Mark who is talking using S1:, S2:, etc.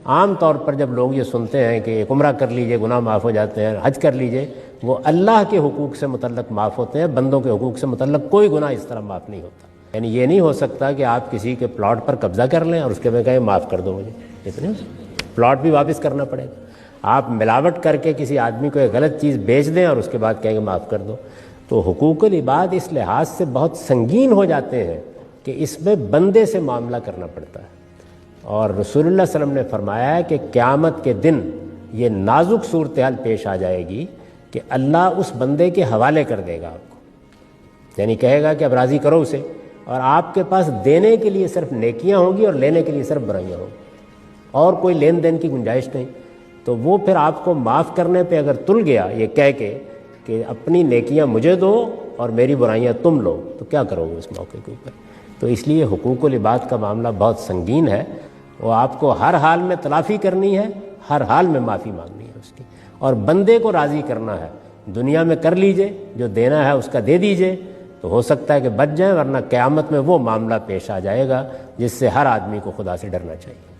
S1: عام طور پر جب لوگ یہ سنتے ہیں کہ ایک عمرہ کر لیجئے گناہ معاف ہو جاتے ہیں، حج کر لیجئے، وہ اللہ کے حقوق سے متعلق معاف ہوتے ہیں، بندوں کے حقوق سے متعلق کوئی گناہ اس طرح معاف نہیں ہوتا۔ یعنی یہ نہیں ہو سکتا کہ آپ کسی کے پلاٹ پر قبضہ کر لیں اور اس کے بعد کہیں معاف کر دو مجھے، اتنے پلاٹ بھی واپس کرنا پڑے گا۔ آپ ملاوٹ کر کے کسی آدمی کو ایک غلط چیز بیچ دیں اور اس کے بعد کہیں گے معاف کر دو۔ تو حقوق العباد اس لحاظ سے بہت سنگین ہو جاتے ہیں کہ اس میں بندے سے معاملہ کرنا پڑتا ہے، اور رسول اللہ صلی اللہ علیہ وسلم نے فرمایا ہے کہ قیامت کے دن یہ نازک صورتحال پیش آ جائے گی کہ اللہ اس بندے کے حوالے کر دے گا آپ کو، یعنی کہے گا کہ اب راضی کرو اسے، اور آپ کے پاس دینے کے لیے صرف نیکیاں ہوں گی اور لینے کے لیے صرف برائیاں ہوں گی، اور کوئی لین دین کی گنجائش نہیں۔ تو وہ پھر آپ کو معاف کرنے پہ اگر تل گیا یہ کہہ کے کہ اپنی نیکیاں مجھے دو اور میری برائیاں تم لو، تو کیا کرو گے اس موقع کے اوپر؟ تو اس لیے حقوق العباد کا معاملہ بہت سنگین ہے، وہ آپ کو ہر حال میں تلافی کرنی ہے، ہر حال میں معافی مانگنی ہے اس کی، اور بندے کو راضی کرنا ہے۔ دنیا میں کر لیجئے، جو دینا ہے اس کا دے دیجئے، تو ہو سکتا ہے کہ بچ جائیں، ورنہ قیامت میں وہ معاملہ پیش آ جائے گا جس سے ہر آدمی کو خدا سے ڈرنا چاہیے۔